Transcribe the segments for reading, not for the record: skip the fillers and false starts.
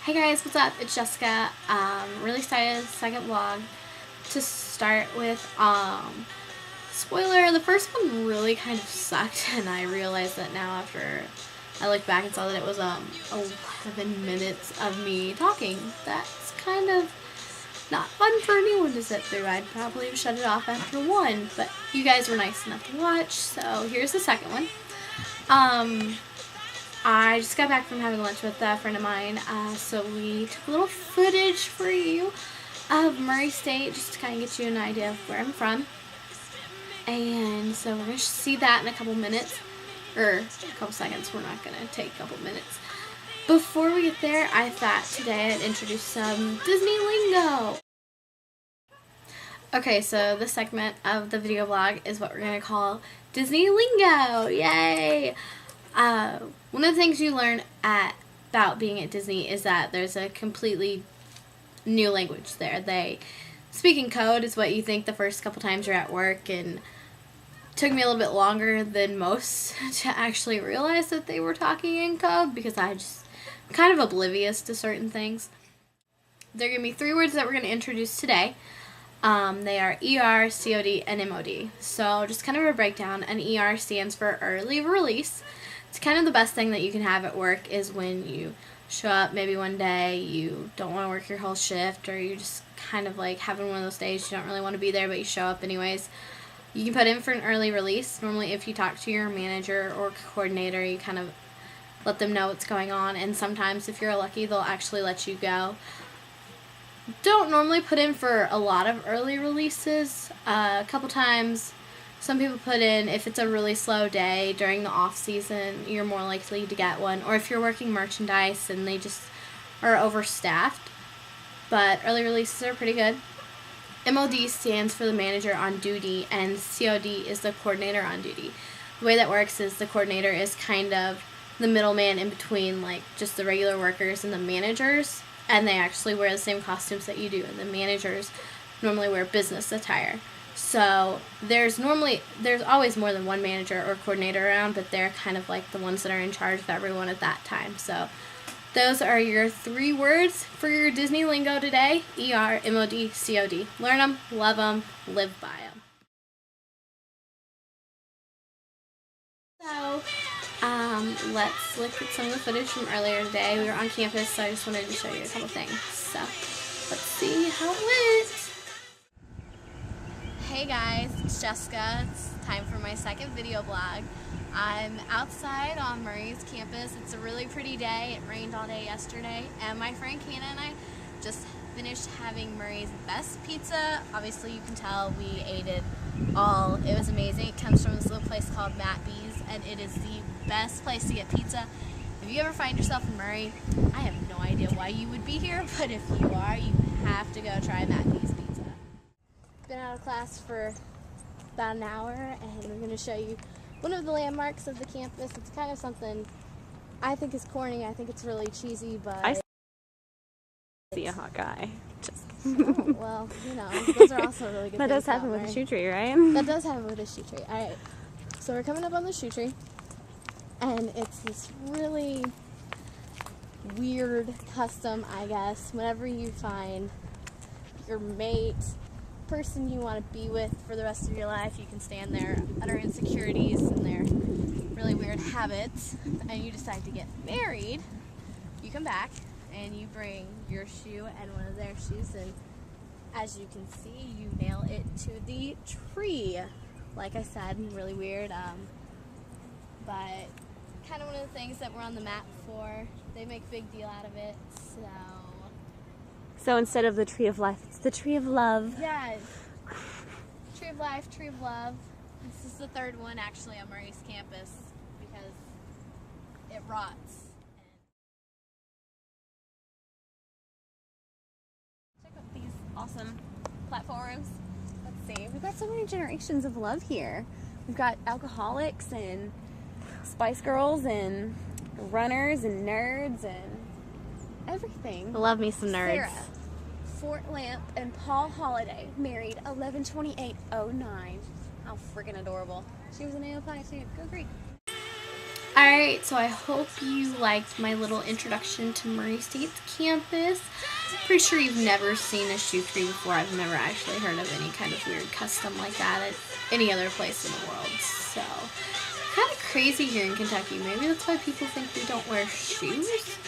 Hey guys, what's up? It's Jessica. Really excited, second vlog to start with. Spoiler, the first one really kind of sucked, and I realized that now after I looked back and saw that it was 11 minutes of me talking. That's kind of not fun for anyone to sit through. I'd probably shut it off after one, but you guys were nice enough to watch, so here's the second one. I just got back from having lunch with a friend of mine, so we took a little footage for you of Murray State, just to kind of get you an idea of where I'm from. And so we're going to see that in a couple minutes, or a couple seconds. We're not going to take a couple minutes. Before we get there, I thought today I'd introduce some Disney lingo. Okay, so this segment of the video blog is what we're going to call Disney lingo. Yay! One of the things you learn about being at Disney is that there's a completely new language there. They speak in code is what you think the first couple times you're at work, and it took me a little bit longer than most to actually realize that they were talking in code because I'm kind of oblivious to certain things. They're going to be 3 words that we're going to introduce today. They are ER, COD, and MOD. So just kind of a breakdown. An ER stands for early release. It's kind of the best thing that you can have at work is when you show up maybe one day, you don't want to work your whole shift, or you just kind of like having one of those days you don't really want to be there but you show up anyways. You can put in for an early release. Normally if you talk to your manager or coordinator, you kind of let them know what's going on, and sometimes if you're lucky they'll actually let you go. Don't normally put in for a lot of early releases. A couple times some people put in if it's a really slow day during the off season, you're more likely to get one, or if you're working merchandise and they just are overstaffed. But early releases are pretty good. MOD stands for the manager on duty, and COD is the coordinator on duty. The way that works is the coordinator is kind of the middleman in between like just the regular workers and the managers, and they actually wear the same costumes that you do, and the managers normally wear business attire. So there's always more than one manager or coordinator around, but they're kind of like the ones that are in charge of everyone at that time. So those are your 3 words for your Disney lingo today: ER, MOD, COD. Learn them, love them, live by them. So let's look at some of the footage from earlier today. We were on campus, so I just wanted to show you a couple things. So let's see how it went. Hey guys, it's Jessica. It's time for my second video blog. I'm outside on Murray's campus. It's a really pretty day. It rained all day yesterday, and my friend Hannah and I just finished having Murray's best pizza. Obviously you can tell we ate it all. It was amazing. It comes from this little place called Matt B's, and it is the best place to get pizza. If you ever find yourself in Murray, I have no idea why you would be here, but if you are, you have to go try Matt B's pizza. Been out of class for about an hour, and we're going to show you one of the landmarks of the campus. It's kind of something I think is corny. I think it's really cheesy, but I see a hot guy. Oh, well, you know, those are also really good. That things does happen about with a Murray. shoe tree, right? That does happen with a shoe tree. Alright, so we're coming up on the shoe tree, and it's this really weird custom, I guess. Whenever you find your mate, person you want to be with for the rest of your life, you can stand their utter insecurities and their really weird habits, and you decide to get married. You come back and you bring your shoe and one of their shoes, and as you can see, you nail it to the tree. Like I said, really weird, but kind of one of the things that we're on the map for. They make a big deal out of it, So instead of the tree of life, it's the tree of love. yes. Tree of life, tree of love. This is the 3rd one actually on Murray's campus because it rots. Check out these awesome platforms. Let's see. We've got so many generations of love here. We've got alcoholics and Spice Girls and runners and nerds and everything. Love me some nerds. Sarah, Fort Lamp, and Paul Holiday married 11/28/09. How freaking adorable. She was an AOPI too. Go Greek. Alright, so I hope you liked my little introduction to Murray State's campus. Pretty sure you've never seen a shoe tree before. I've never actually heard of any kind of weird custom like that at any other place in the world. So, kind of crazy here in Kentucky. Maybe that's why people think we don't wear shoes?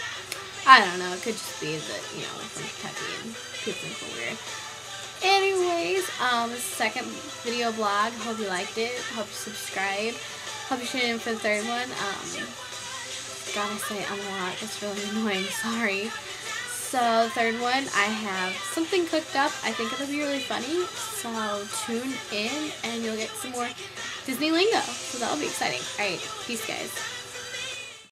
I don't know. It could just be that, you know, we're from Kentucky and people think we're weird. Anyways, second video blog. Hope you liked it. Hope you subscribe. Hope you tune in for the third one. Gotta say I'm a lot. It's really annoying. Sorry. So, third one, I have something cooked up. I think it'll be really funny. So, tune in and you'll get some more Disney lingo. So, that'll be exciting. Alright, peace, guys.